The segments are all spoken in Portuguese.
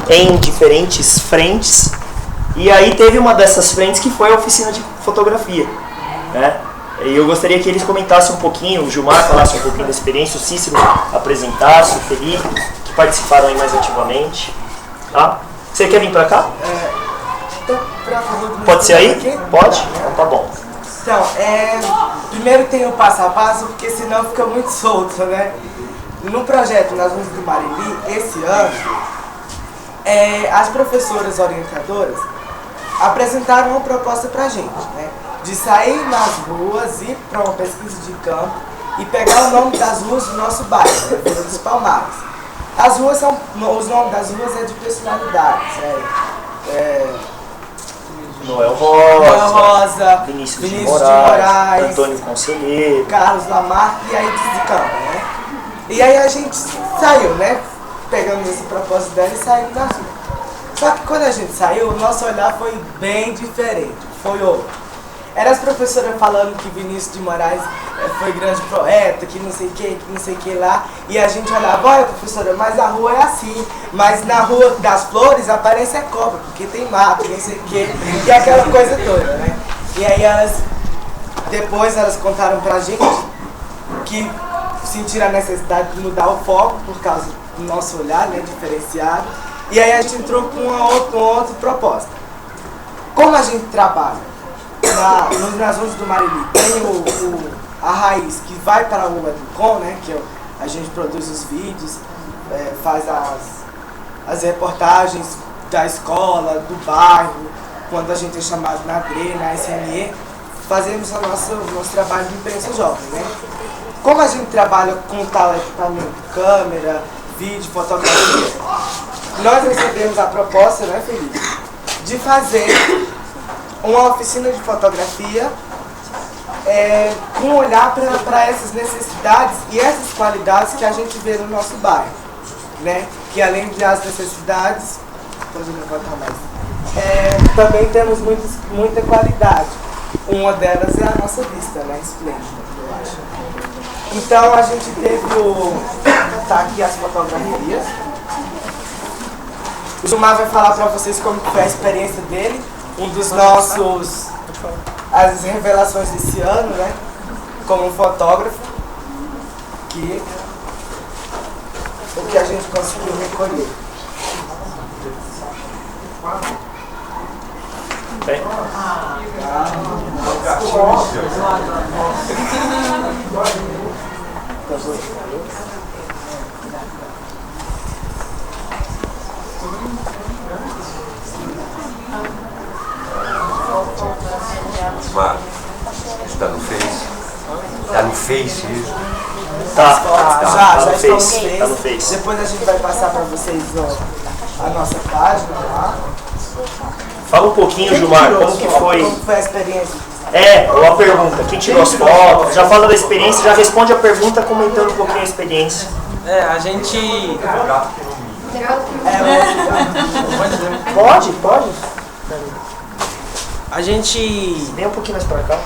em diferentes frentes. E aí teve uma dessas frentes que foi a oficina de fotografia, né? E eu gostaria que eles comentassem um pouquinho, o Gilmar falasse um pouquinho da experiência, o Cícero apresentasse, o Felipe, que participaram aí mais ativamente. Tá? Você quer vir pra cá? Pode ser aí? Aqui? Pode? Então tá bom. Então, primeiro tem o passo a passo, porque senão fica muito solto, né? No projeto Nas Luzes do Marili, esse ano, as professoras orientadoras apresentaram uma proposta pra gente, né? De sair nas ruas, ir para uma pesquisa de campo e pegar o nome das ruas do nosso bairro, né? Vila dos Palmares. As ruas são, os nomes das ruas é de personalidades, Noel Rosa, Vinícius de Moraes, Antônio Conselheiro, Carlos Lamarck e aí desencampa, né? E aí a gente saiu, né? Pegamos esse propósito dela e saímos nas ruas. Só que quando a gente saiu, o nosso olhar foi bem diferente, foi outro. Era as professoras falando que Vinícius de Moraes foi grande poeta, que não sei o que lá. E a gente olhava, olha professora, mas a rua é assim. Mas na Rua das Flores aparece a cobra, porque tem mato, não sei o que. E aquela coisa toda, né? E aí depois elas contaram pra gente que sentiram a necessidade de mudar o foco por causa do nosso olhar, né, diferenciado. E aí a gente entrou com uma outra proposta. Como a gente trabalha nas Luzes do Marili, tem a raiz que vai para o Educom, né, que a gente produz os vídeos, faz as reportagens da escola, do bairro, quando a gente é chamado na DRE, na SME, fazemos o nosso trabalho de imprensa jovem, né? Como a gente trabalha com tal equipamento, câmera, vídeo, fotografia, nós recebemos a proposta, né, Felipe, de fazer uma oficina de fotografia com um olhar para essas necessidades e essas qualidades que a gente vê no nosso bairro, né? Que além das necessidades, pode levantar mais, também temos muita qualidade. Uma delas é a nossa vista, né? Esplêndida, eu acho. Então a gente teve tá aqui as fotografias. O Gilmar vai falar para vocês como foi a experiência dele. Um dos nossos, as revelações desse ano, né, como um fotógrafo, o que a gente conseguiu recolher. Bem. Está no Face? Está no Face isso? Já no está Face. Tá no Face. Depois a gente vai passar para vocês a nossa página lá. Fala um pouquinho, Gilmar, como que foi? Como foi a experiência? Uma pergunta. Quem tirou as fotos? Já fala da experiência, já responde a pergunta comentando um pouquinho a experiência. A gente... Pode. A gente... Vem um pouquinho mais pra cá.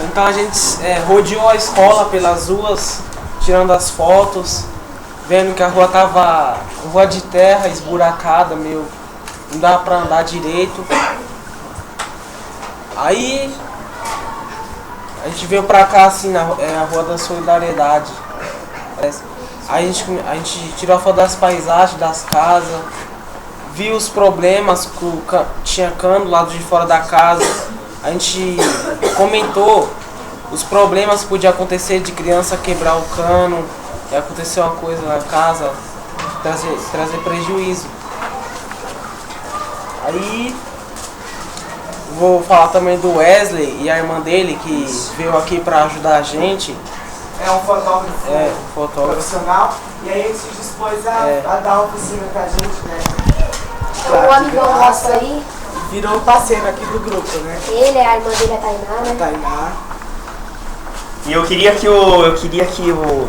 Então a gente rodeou a escola pelas ruas, tirando as fotos, vendo que a rua tava rua de terra, esburacada, meio... não dava pra andar direito. Aí a gente veio pra cá assim, a Rua da Solidariedade. Aí a gente tirou a foto das paisagens, das casas, viu os problemas, tinha cano do lado de fora da casa. A gente comentou os problemas que podia acontecer de criança quebrar o cano, e aconteceu uma coisa na casa, trazer prejuízo. Aí vou falar também do Wesley e a irmã dele que veio aqui para ajudar a gente. É um fotógrafo, profissional, e aí ele se dispôs a dar uma oficina pra gente, né? O amigão nosso aí virou parceiro aqui do grupo, né? Ele, a irmã dele, a Tainá, né? Tainá. E eu queria que o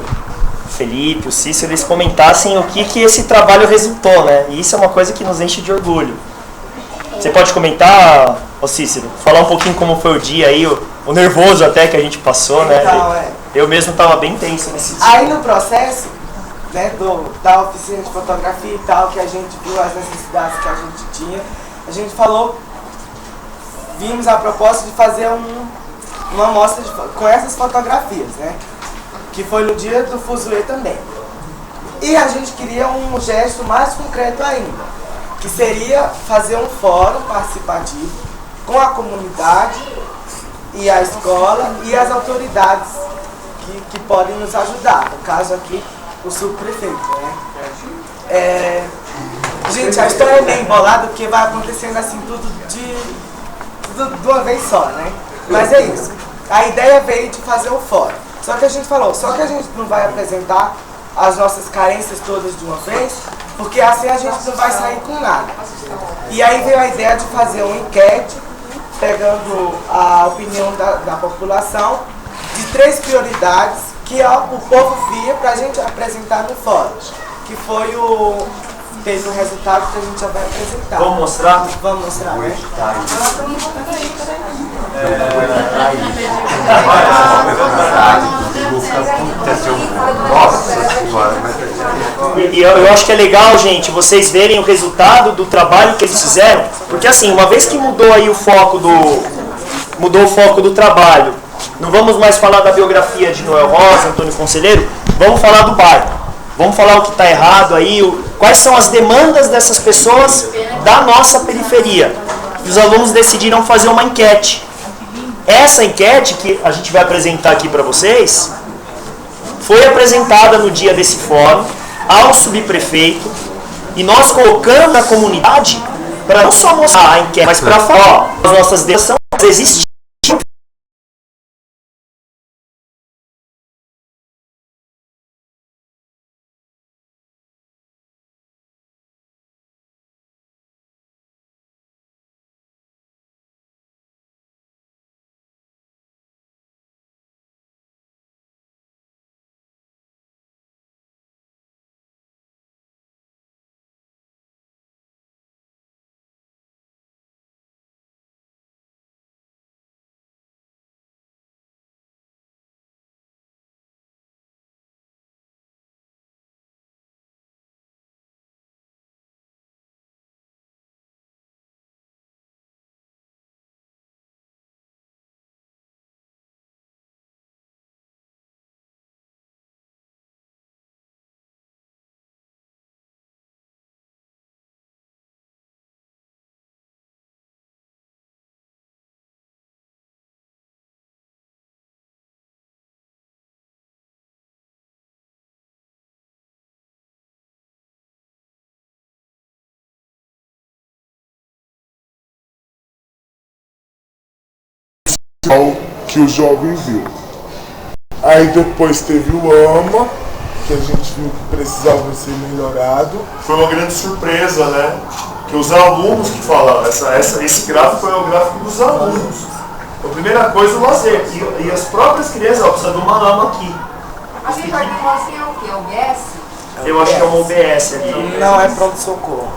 Felipe, o Cícero, eles comentassem o que esse trabalho resultou, né? E isso é uma coisa que nos enche de orgulho. Você pode comentar, ô Cícero? Falar um pouquinho como foi o dia aí, o nervoso até que a gente passou, né? Então, Eu mesmo estava bem tenso nesse dia. Aí no processo, né, da oficina de fotografia e tal, que a gente viu as necessidades que a gente tinha, a gente falou, vimos a proposta de fazer uma mostra com essas fotografias, né? Que foi no dia do Fuzuê também. E a gente queria um gesto mais concreto ainda, que seria fazer um fórum participativo com a comunidade e a escola e as autoridades que podem nos ajudar, no caso aqui o subprefeito, né? Gente, a história é bem embolada porque vai acontecendo assim tudo de uma vez só, né? Mas é isso. A ideia veio de fazer o fórum. Só que a gente falou, só que a gente não vai apresentar as nossas carências todas de uma vez, porque assim a gente não vai sair com nada. E aí veio a ideia de fazer uma enquete, pegando a opinião da população, de 3 prioridades que o povo via pra gente apresentar no fórum. Que foi teve um resultado que a gente já vai apresentar. Vamos mostrar? Vamos mostrar, né? E eu acho que é legal, gente, vocês verem o resultado do trabalho que eles fizeram, porque assim, uma vez que mudou aí o foco do trabalho, não vamos mais falar da biografia de Noel Rosa, Antônio Conselheiro, vamos falar do bairro. Vamos falar o que está errado aí, quais são as demandas dessas pessoas da nossa periferia. Os alunos decidiram fazer uma enquete. Essa enquete que a gente vai apresentar aqui para vocês, foi apresentada no dia desse fórum ao subprefeito e nós colocamos na comunidade para não só mostrar a enquete, mas para falar, ó, as nossas demandas existem. Que o jovem viu. Aí depois teve o AMA, que a gente viu que precisava ser melhorado. Foi uma grande surpresa, né? Que os alunos que falaram, esse gráfico é o gráfico dos alunos. A primeira coisa, o lazer. E as próprias crianças, precisam de uma AMA aqui. A gente vai assim é o quê? OBS? Eu acho que é uma OBS ali. Não é pronto-socorro.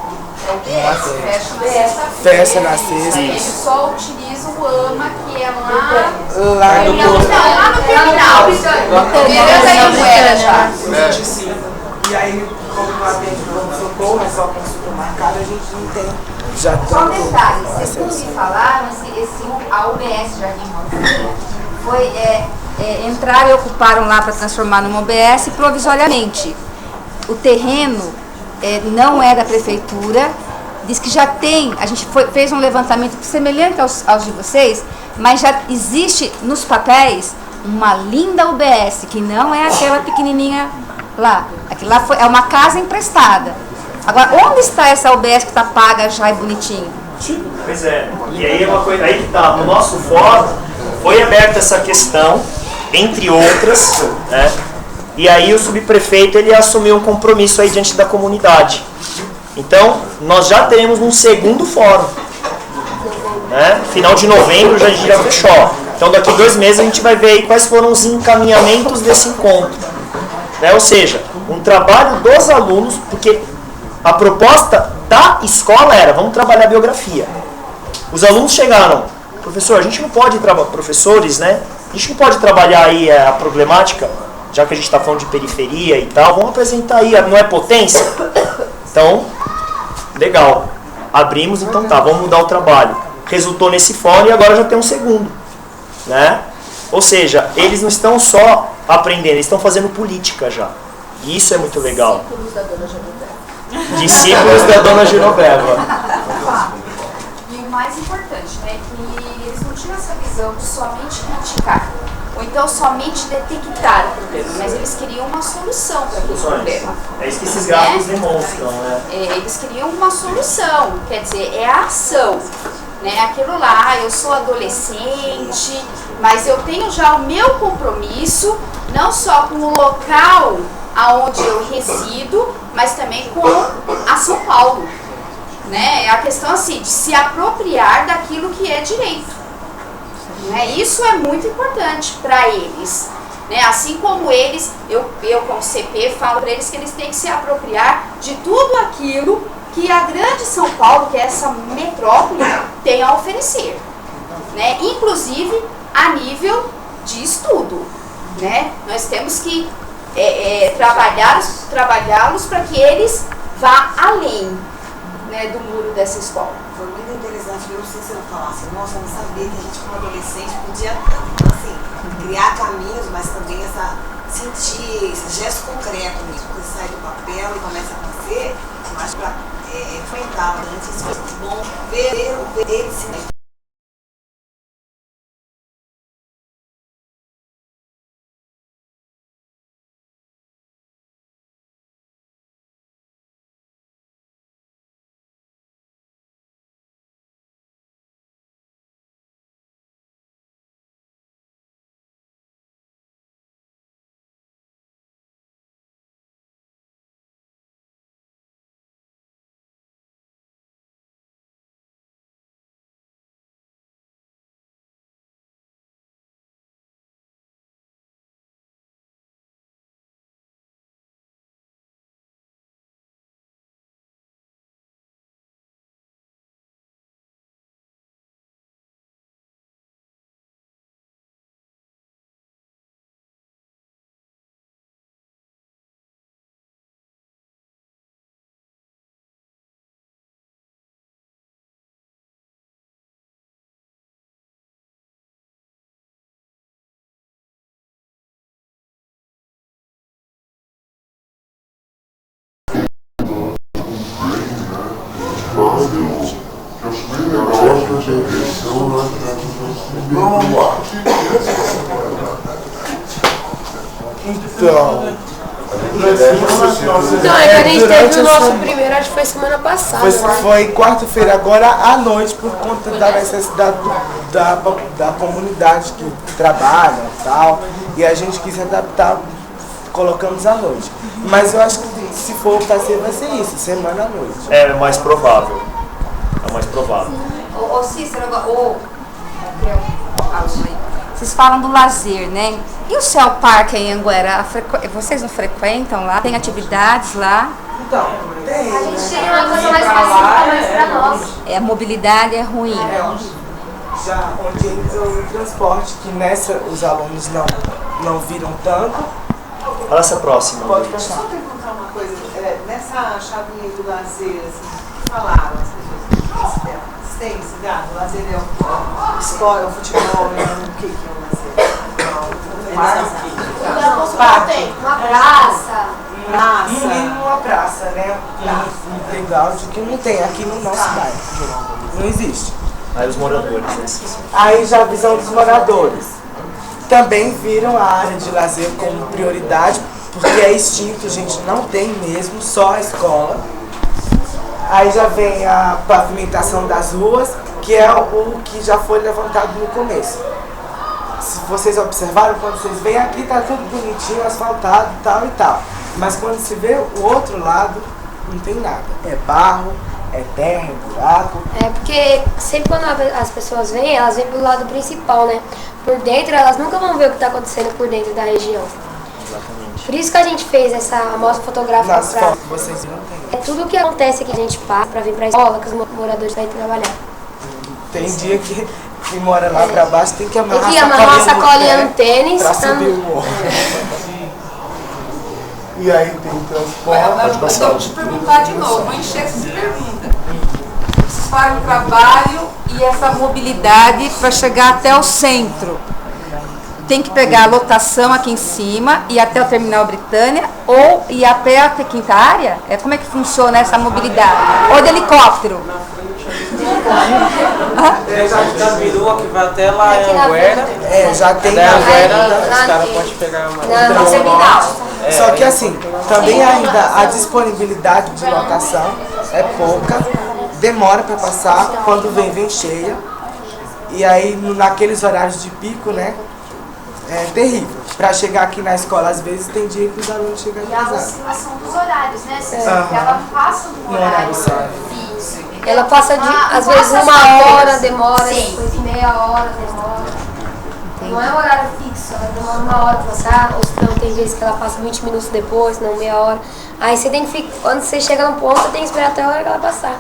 É OBS, Fecha na sexta. Ele só utiliza o AMA, que é lá Lá no lá no terminal. Beleza aí, Moeda já. E aí, como não atende pronto-socorro, é só consulta marcada, a gente não tem. Já Só um detalhe, segundo me falaram, a UBS Jardim Rosinha foi entraram e ocuparam lá para transformar numa UBS provisoriamente. O terreno não é da prefeitura, diz que já tem, a gente fez um levantamento semelhante aos de vocês, mas já existe nos papéis uma linda UBS, que não é aquela pequenininha lá. Aquilo lá é uma casa emprestada. Agora, onde está essa UBS que está paga já e bonitinho? Pois é, e aí é uma coisa, aí que tá, no nosso fórum foi aberta essa questão, entre outras, né? E aí o subprefeito ele assumiu um compromisso aí diante da comunidade. Então, nós já teremos um segundo fórum, né? Final de novembro a gente já fechou. Então, daqui 2 meses a gente vai ver aí quais foram os encaminhamentos desse encontro, né? Ou seja, um trabalho dos alunos, porque a proposta da escola era, vamos trabalhar a biografia. Os alunos chegaram, professor, a gente não pode trabalhar, professores, né? A gente não pode trabalhar aí a problemática, já que a gente está falando de periferia e tal, vamos apresentar aí, não é potência? Então, legal. Abrimos, então tá, vamos mudar o trabalho. Resultou nesse fórum e agora já tem um segundo, né? Ou seja, eles não estão só aprendendo, eles estão fazendo política já. E isso é muito legal. Discípulos da Dona Genoveva. Discípulos da Dona Genoveva. E o mais importante, né, que eles não tinham essa visão de somente criticar, ou então somente detectar o problema, mas eles queriam uma solução para aquele problema. É isso que esses gráficos demonstram, né? Eles queriam uma solução, quer dizer, é a ação. Né? Aquilo lá, eu sou adolescente, mas eu tenho já o meu compromisso, não só com o local aonde eu resido, mas também com a São Paulo. Né? É a questão assim, de se apropriar daquilo que é direito. Né? Isso é muito importante para eles. Né? Assim como eles, eu como CP falo para eles que eles têm que se apropriar de tudo aquilo que a grande São Paulo, que é essa metrópole, tem a oferecer. Né? Inclusive a nível de estudo. Né? Nós temos que trabalhá-los para que eles vá além, né, do muro dessa escola. Foi muito interessante ver o Cícero falar assim, nossa, eu não sabia que a gente como adolescente podia tanto. Então assim, criar caminhos, mas também sentir esse gesto concreto mesmo, quando sai do papel e começa a fazer, eu acho que para enfrentar antes, foi muito bom ver eles se Então, é que a gente teve o nosso primeiro, acho que foi semana passada. Foi quarta-feira, agora à noite, por conta da necessidade da comunidade que trabalha e tal. E a gente quis adaptar, colocamos à noite. Mas eu acho que se for fazer, vai ser isso, semana à noite. É mais provável. É mais provável. Ô Cícero, vocês falam do lazer, né? E o Céu Parque em Anguera? Vocês não frequentam lá? Tem atividades lá? Então, tem. A gente tem uma coisa mais facilitada, mas pra nós. A mobilidade é ruim. Já onde entra o transporte, que nessa os alunos não viram tanto. Olha essa próxima. Pode passar. Só perguntar uma coisa, nessa chavinha do lazer, assim, que falaram as pessoas, vocês têm cidade? O lazer é o escola, é o futebol, o que é o lazer? Uma praça. No mínimo uma praça, né? Legal, de que não tem aqui no nosso bairro. Não existe. Aí os moradores, né? Aí já a visão dos moradores. Também viram a área de lazer como prioridade, porque é extinto, gente, não tem mesmo, só a escola. Aí já vem a pavimentação das ruas, que é o que já foi levantado no começo. Se vocês observaram, quando vocês vêm aqui, tá tudo bonitinho, asfaltado, tal e tal. Mas quando se vê o outro lado, não tem nada. É barro, é terra, é buraco. É porque sempre quando as pessoas vêm, elas vêm pro lado principal, né? Por dentro, elas nunca vão ver o que tá acontecendo por dentro da região. Exatamente. Por isso que a gente fez essa amostra fotográfica Nas pra... fotos que vocês viram, tem. É tudo o que acontece que a gente passa pra vir pra escola, que os moradores vão trabalhar. Tem dia que quem mora lá pra baixo tem que amarrar Tem que amarrar uma sacolinha no tênis. pra subir o morro. E aí tem transporte. Deixa eu te perguntar de novo, vou encher essas perguntas. Vocês fazem um trabalho e essa mobilidade para chegar até o centro. Tem que pegar a lotação aqui em cima e até o terminal Britânia ou ir a pé até Quinta Área? Como é que funciona essa mobilidade? Ou de helicóptero? Já virou que vai até lá em Anguera. Já tem Da na Anguera, os caras podem pegar uma. Na terminal. Só que assim, também ainda a disponibilidade de lotação é pouca, demora para passar, quando vem cheia. E aí naqueles horários de pico, né? É terrível. Para chegar aqui na escola, às vezes tem dia que os alunos chegam E a atrasados. oscilação dos horários, né? Ela passa do No horário certo. fixo. Ela passa de, às vezes, passa uma às hora, vezes. demora, Sim. depois meia hora, demora. Não é um horário fixo, ela demora uma hora pra passar, ou senão tem vezes que ela passa 20 minutos depois, não meia hora. Aí você tem que ficar, quando você chega no ponto, você tem que esperar até a hora que ela passar.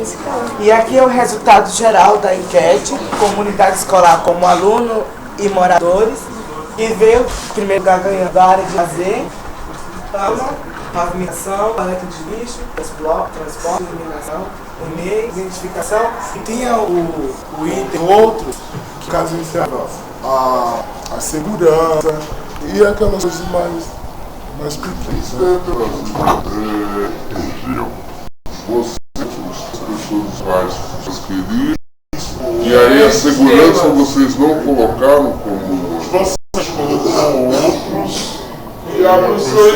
Isso que é. E aqui é o resultado geral da enquete, comunidade escolar como aluno e moradores. E veio, em primeiro lugar, ganhando a área de lazer, pavimentação, coleta de lixo, transporte, iluminação, o MEI, identificação. E tinha o item outro, que caso entrava a segurança e aquelas coisas mais pequenas. As pessoas mais as queridas. E aí a segurança vocês não colocaram como. Vocês colocaram outros e a pessoa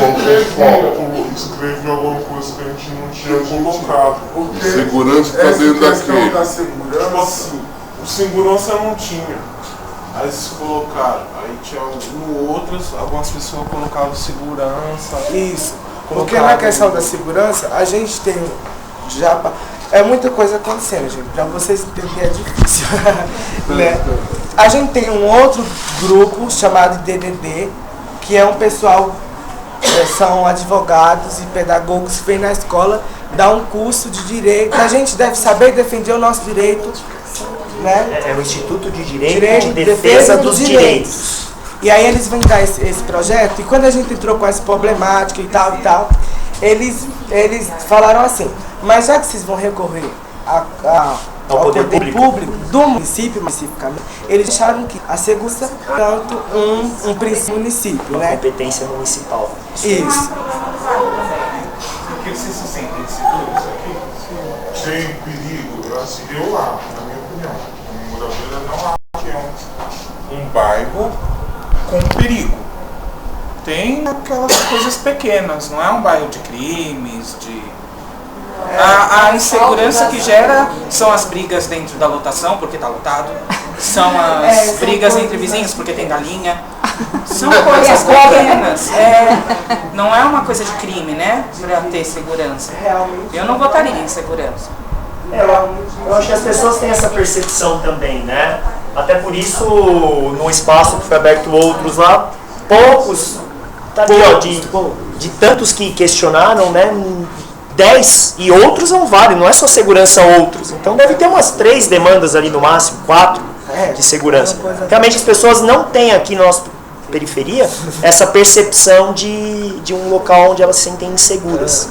escreveu alguma coisa que a gente não tinha colocado. Porque Segurança está dentro questão da daquele. segurança, tipo assim, o segurança não tinha. Aí eles colocaram, aí tinha no outros, algumas pessoas colocavam segurança. Isso. Porque na questão da segurança, a gente tem já. É muita coisa acontecendo, gente. Pra vocês entenderem é difícil. Né? A gente tem um outro grupo chamado DDD, que é um pessoal, são advogados e pedagogos que vêm na escola dar um curso de direito. A gente deve saber defender o nosso direito, né? É o Instituto de Direito de Defesa dos Direitos. E aí eles vêm dar esse projeto, e quando a gente entrou com essa problemática e tal, eles falaram assim, mas já que vocês vão recorrer ao poder público do município, especificamente, eles deixaram que a segurança é tanto um princípio município, né? Competência municipal. Isso. Por que vocês se sentem seguros aqui? Sem perigo, assim, eu acho, na minha opinião. Como moradora não acho que é um bairro com perigo. Tem aquelas coisas pequenas, não é um bairro de crimes, de... A insegurança que gera são as brigas dentro da lotação, porque está lotado. São as brigas entre vizinhos, porque tem galinha. São coisas pequenas. Não é uma coisa de crime, né? Para ter segurança. Eu não votaria em segurança. Eu acho que as pessoas têm essa percepção também, né? Até por isso, no espaço que foi aberto outros lá, poucos, tá ali, ó, de tantos que questionaram, né? 10 e outros não vale, não é só segurança outros. Então deve ter umas 3 demandas ali no máximo, 4 de segurança. Realmente as pessoas não têm aqui na nossa periferia essa percepção de um local onde elas se sentem inseguras.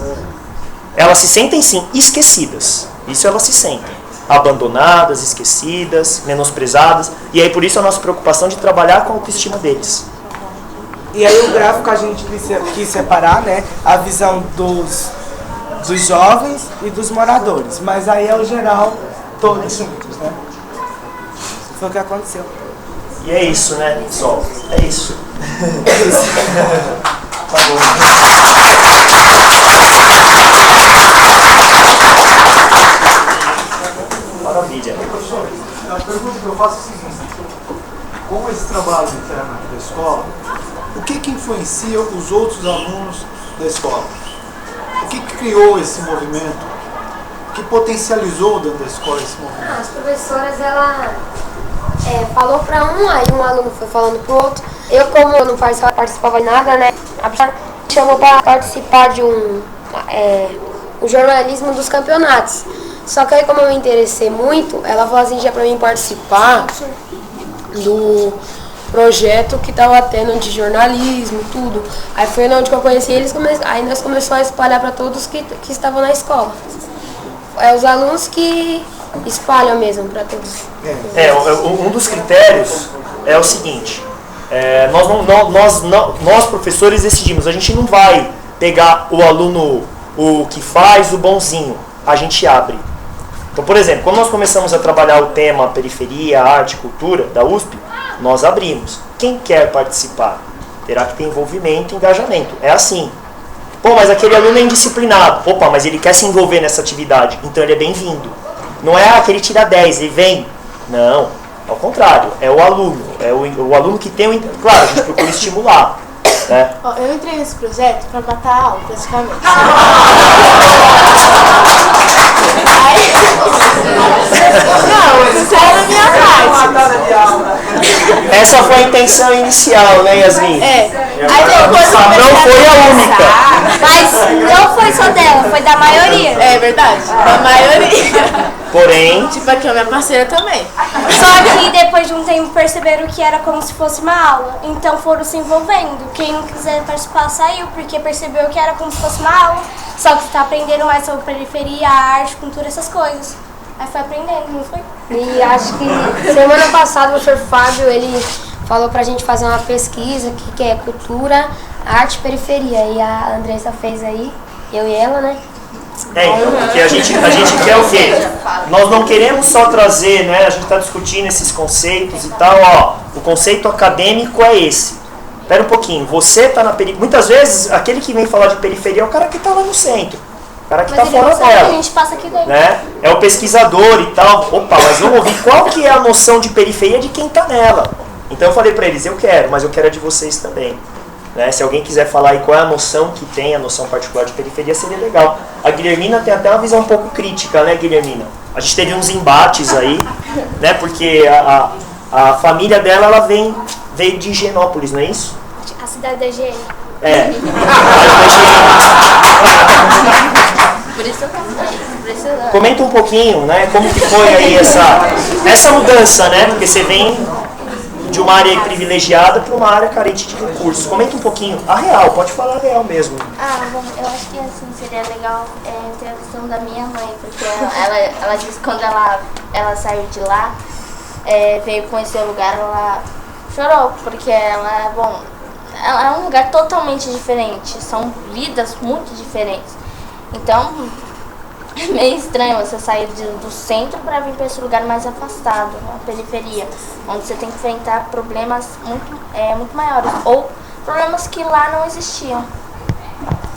Elas se sentem sim esquecidas, isso elas se sentem. Abandonadas, esquecidas, menosprezadas. E aí por isso a nossa preocupação de trabalhar com a autoestima deles. E aí o gráfico a gente quis separar, né, a visão dos jovens e dos moradores, mas aí é o geral, todos juntos, né? Foi o que aconteceu. E é isso, né, pessoal? É isso. Tá bom. Maravilha. A pergunta que eu faço é a seguinte: com esse trabalho interno da escola, o que influencia os outros alunos da escola? O que criou esse movimento? O que potencializou dentro da escola esse movimento? As professoras, ela falou para um, aí um aluno foi falando pro outro. Eu, como eu não participava de nada, né, a professora me chamou para participar de o jornalismo dos campeonatos. Só que aí, como eu me interessei muito, ela falou assim, já pra mim participar do projeto que tava tendo de jornalismo, tudo. Aí foi onde que eu conheci eles, aí nós começamos a espalhar para todos que estavam na escola. É os alunos que espalham mesmo para todos. Um dos critérios é o seguinte, nós professores decidimos, a gente não vai pegar o aluno, o que faz, o bonzinho, a gente abre. Então, por exemplo, quando nós começamos a trabalhar o tema periferia, arte, cultura da USP, nós abrimos. Quem quer participar? Terá que ter envolvimento e engajamento. É assim. Pô, mas aquele aluno é indisciplinado. Opa, mas ele quer se envolver nessa atividade, então ele é bem-vindo. Não é que ele tira 10, ele vem. Não, ao contrário, é o aluno. É o aluno que tem o... Claro, a gente procura estimular. Né? Eu entrei nesse projeto para matar a aula, praticamente. Não, isso era a minha parte. Essa foi a intenção inicial, né, Yasmin? Aí depois não foi a única. Mas não foi só dela, foi da maioria. É verdade, da maioria. Porém... Tipo, aqui a minha parceira também. Só que depois de um tempo perceberam que era como se fosse uma aula. Então foram se envolvendo. Quem não quiser participar saiu, porque percebeu que era como se fosse uma aula. Só que tá aprendendo mais sobre periferia, arte, cultura, essas coisas. Aí foi aprendendo, não foi? E acho que semana passada o professor Fábio, ele falou pra gente fazer uma pesquisa que é cultura, arte e periferia. E a Andressa fez aí, eu e ela, né? Então, porque a gente quer o quê? Nós não queremos só trazer, né? A gente está discutindo esses conceitos e tal, ó. O conceito acadêmico é esse. Espera um pouquinho, você está na periferia. Muitas vezes, aquele que vem falar de periferia é o cara que está lá no centro. O cara que está fora dela. A gente passa aqui dentro. Né? É o pesquisador e tal. Opa, mas vamos ouvir qual que é a noção de periferia de quem está nela. Então eu falei para eles, eu quero, mas eu quero a de vocês também. Né? Se alguém quiser falar aí qual é a noção que tem, a noção particular de periferia, seria legal. A Guilhermina tem até uma visão um pouco crítica, né, Guilhermina? A gente teve uns embates aí, né, porque a família dela, ela veio de Higienópolis, não é isso? A cidade da higiene. É. Por isso eu tô Comenta um pouquinho, né, como que foi aí essa mudança, né, porque você vem de uma área privilegiada para uma área carente de recursos. Comenta um pouquinho. A real, pode falar a real mesmo. Bom, eu acho que assim seria legal ter a questão da minha mãe, porque ela disse que quando ela saiu de lá, veio conhecer o lugar, ela chorou, porque ela é um lugar totalmente diferente, são vidas muito diferentes. Então, é meio estranho você sair do centro para vir para esse lugar mais afastado, a periferia, onde você tem que enfrentar problemas muito maiores, ou problemas que lá não existiam.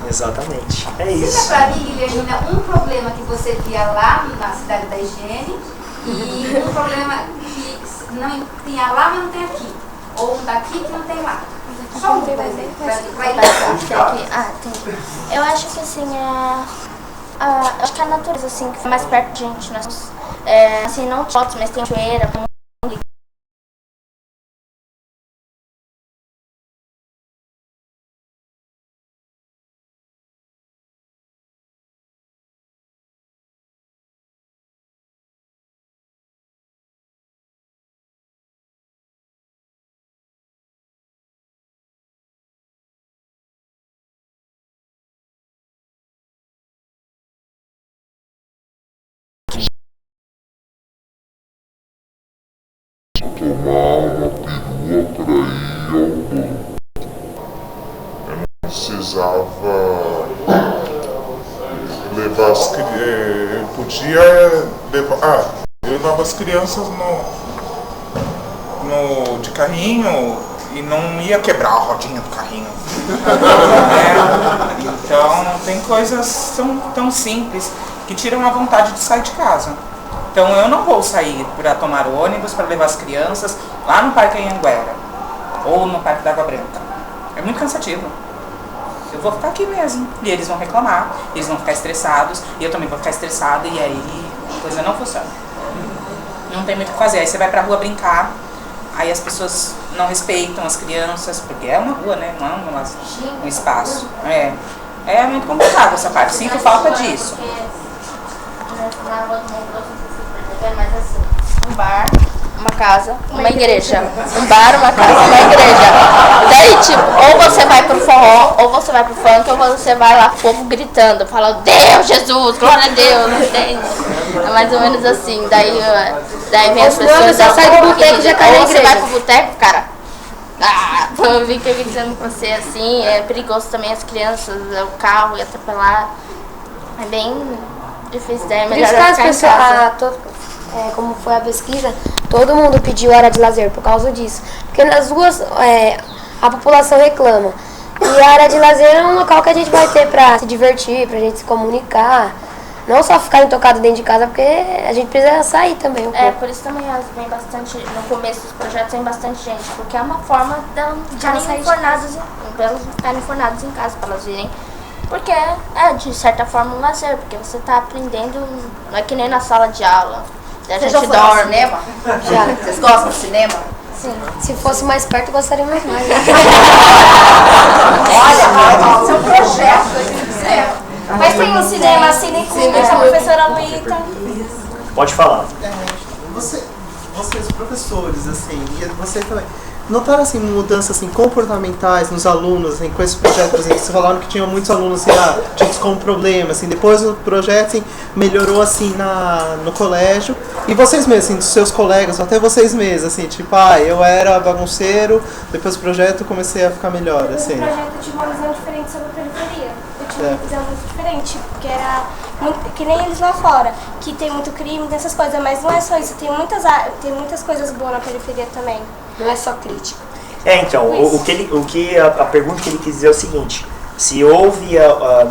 Exatamente, é isso. Cita pra mim, Guilhermina, um problema que você via lá na cidade da higiene e um problema que não tinha lá, mas não tem aqui. Ou um daqui que não tem lá. Só um exemplo pra ilustrar. Tem. Eu acho que assim, acho que a natureza, assim, que foi mais perto de gente, nós, assim, não fotos, mas tem cachoeira, tomar uma perua para ir ao banco. Eu não precisava levar as crianças. Eu podia levar. Eu levava as crianças de carrinho e não ia quebrar a rodinha do carrinho. Então tem coisas tão simples que tiram a vontade de sair de casa. Então eu não vou sair para tomar o ônibus para levar as crianças lá no Parque Anhanguera ou no Parque da Água Branca. É muito cansativo. Eu vou ficar aqui mesmo. E eles vão reclamar, eles vão ficar estressados, e eu também vou ficar estressada, e aí a coisa não funciona. Não tem muito o que fazer. Aí você vai pra rua brincar, aí as pessoas não respeitam as crianças, porque é uma rua, né? Não é um espaço. É muito complicado essa parte. Sinto falta disso. na Rua do Monte Grosso, não sei se vocês perceberam, mas assim, um bar, uma casa, uma igreja. Um bar, uma casa, uma igreja. Daí, tipo, ou você vai pro forró, ou você vai pro funk, ou você vai lá com o povo gritando, falando, Deus, Jesus, glória a Deus, entende? É mais ou menos assim. Daí vem as pessoas da sai do boteco e já cai na ou você igreja. vai pro boteco, cara. Eu vi que eu dizendo pra você assim, é perigoso também as crianças, o carro e atropelar. É bem difícil, daí é Por melhor isso que as ficar em pessoas, casa. como foi a pesquisa, todo mundo pediu área de lazer por causa disso. Porque nas ruas a população reclama. E a área de lazer é um local que a gente vai ter pra se divertir, pra gente se comunicar. Não só ficar intocado dentro de casa, porque a gente precisa sair também um pouco. Por isso também vem bastante, no começo dos projetos vem bastante gente, porque é uma forma de elas não ficarem fornadas em casa, para elas virem. Porque é de certa forma um lazer, porque você está aprendendo, não é que nem na sala de aula. A Vocês gente já foram ao dorme. cinema? Já. Vocês gostam de cinema? Sim. Se fosse mais perto, gostaríamos mais. Olha, isso é um projeto de cinema. Mas tem um cinema Cine Clube com a professora Luíta. Pode falar. Vocês, professores, assim, e você também, notaram, assim, mudanças, assim, comportamentais nos alunos, assim, com esse projeto, por exemplo, vocês falaram que tinham muitos alunos, assim, tidos como problema, assim, depois o projeto, assim, melhorou, assim, no colégio, e vocês mesmos, assim, dos seus colegas, até vocês mesmos, assim, tipo, eu era bagunceiro, depois do projeto comecei a ficar melhor, assim. O projeto tinha uma visão diferente sobre a periferia. Eu tinha uma visão muito diferente, porque era que nem eles lá fora, que tem muito crime, tem essas coisas, mas não é só isso, tem muitas coisas boas na periferia também. Não é só crítica. Então, a pergunta que ele quis dizer é o seguinte: se houve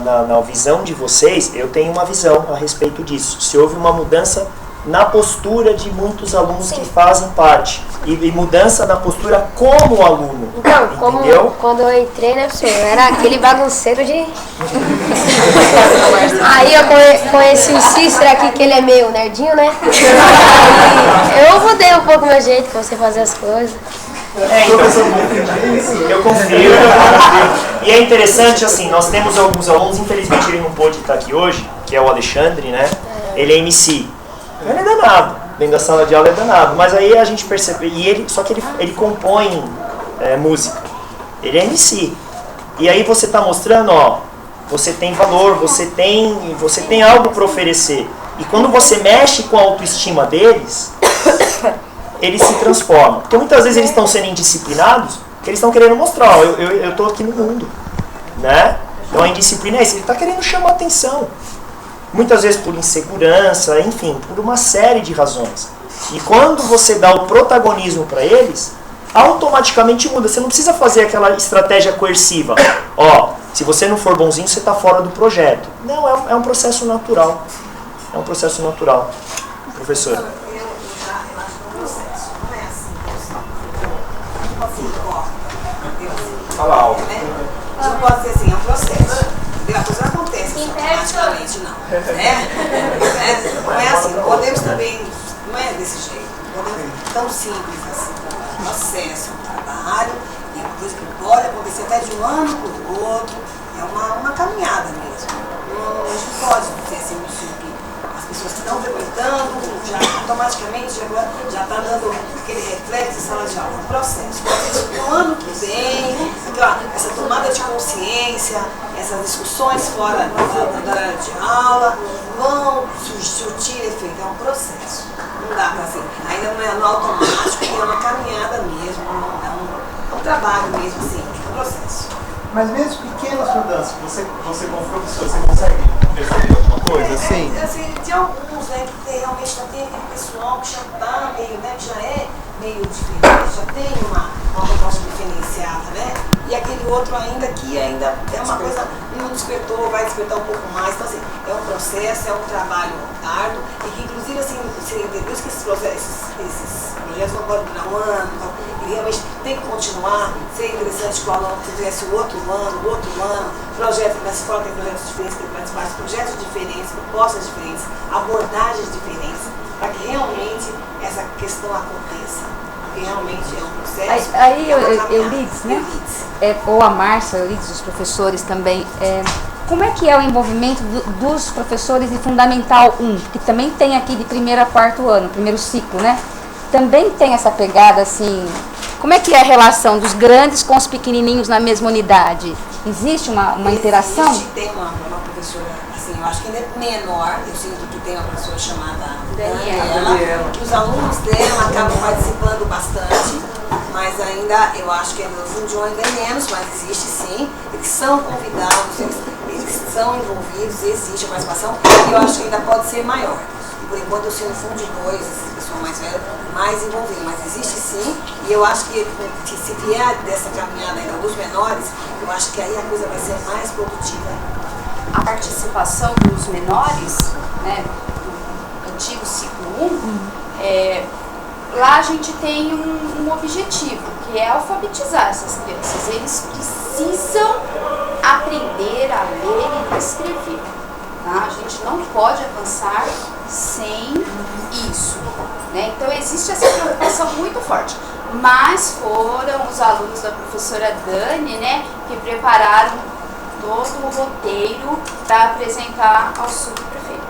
na visão de vocês, eu tenho uma visão a respeito disso, se houve uma mudança na postura de muitos alunos que fazem parte, e mudança na postura como aluno. Então, quando eu entrei, né, professor, eu era aquele bagunceiro de... Aí eu conheci o Cícero aqui, que ele é meio nerdinho, né? Aí eu mudei um pouco meu jeito, comecei a fazer as coisas. Eu confio. E é interessante, assim, nós temos alguns alunos, infelizmente ele não pôde estar aqui hoje, que é o Alexandre, né? Ele é MC. Ele é danado, dentro da sala de aula é danado, mas aí a gente percebe, só que ele compõe música, ele é MC, e aí você está mostrando, você tem valor, você tem algo para oferecer, e quando você mexe com a autoestima deles, eles se transformam, porque muitas vezes eles estão sendo indisciplinados, porque eles estão querendo mostrar, eu estou aqui no mundo, né? Então a indisciplina é isso, ele está querendo chamar atenção. Muitas vezes por insegurança, enfim, por uma série de razões. E quando você dá o protagonismo para eles, automaticamente muda. Você não precisa fazer aquela estratégia coerciva. Se você não for bonzinho, você está fora do projeto. Não, é um processo natural. É um processo natural. Professor. Eu acho que é um processo, não é assim. Tipo assim, Fala alto. Não pode ser assim, é um processo. A coisa não acontece automaticamente, não. Não é assim. Podemos também, não é desse jeito. Podemos, tão simples assim. É um processo, um trabalho, e é uma coisa que pode acontecer até de um ano para o outro. É uma caminhada mesmo. A gente não pode dizer assim, que as pessoas que estão frequentando, já automaticamente já está dando aquele reflexo em sala de aula. É um processo. No ano que vem, essa tomada de consciência, essas discussões fora da área de aula, vão surtir efeito. É um processo. Não dá para assim. Ainda não é no automático, é uma caminhada mesmo, é um trabalho mesmo, assim, é um processo. Mas mesmo pequenas mudanças, você como professor, você consegue perceber alguma coisa assim? Tem alguns, né, que realmente já tem aquele pessoal que já está meio, né, que já é meio diferente, já tem uma proposta diferenciada, né? E aquele outro ainda que ainda é uma coisa, não despertou, vai despertar um pouco mais. Então, assim, é um processo, é um trabalho árduo, e que inclusive, assim, depois que esses projetos não podem durar um ano, e realmente tem que continuar, seria interessante que o aluno fizesse o outro ano, projetos na escola tem projetos diferentes, tem participar de projetos diferentes, propostas diferentes, abordagens diferentes, para que realmente essa questão aconteça. porque realmente é um processo. Aí é uma Eurides, né? Ou a Márcia, Eurides, os professores também. Como é que é o envolvimento dos professores de Fundamental 1, que também tem aqui de 1º a 4º ano, primeiro ciclo, né? Também tem essa pegada assim. Como é que é a relação dos grandes com os pequenininhos na mesma unidade? Existe uma interação? Tem uma professora, assim, eu acho que ainda é menor, eu sinto que tem uma professora chamada Daniela. Os alunos dela acabam participando bastante, mas ainda, eu acho que no Fundion ainda é menos, mas existe sim. Eles são convidados, eles são envolvidos, existe a participação, e eu acho que ainda pode ser maior. Por enquanto eu sei no Fundo 2, pessoa mais velha, mais envolvida, mas existe sim, e eu acho que se vier dessa caminhada ainda dos menores, eu acho que aí a coisa vai ser mais produtiva. A participação dos menores, né, do antigo ciclo 1, lá a gente tem um objetivo, que é alfabetizar essas crianças. Eles precisam aprender a ler e a escrever. Tá? A gente não pode avançar sem isso, né? Então existe essa preocupação muito forte, mas foram os alunos da professora Dani, né, que prepararam todo o roteiro para apresentar ao subprefeito.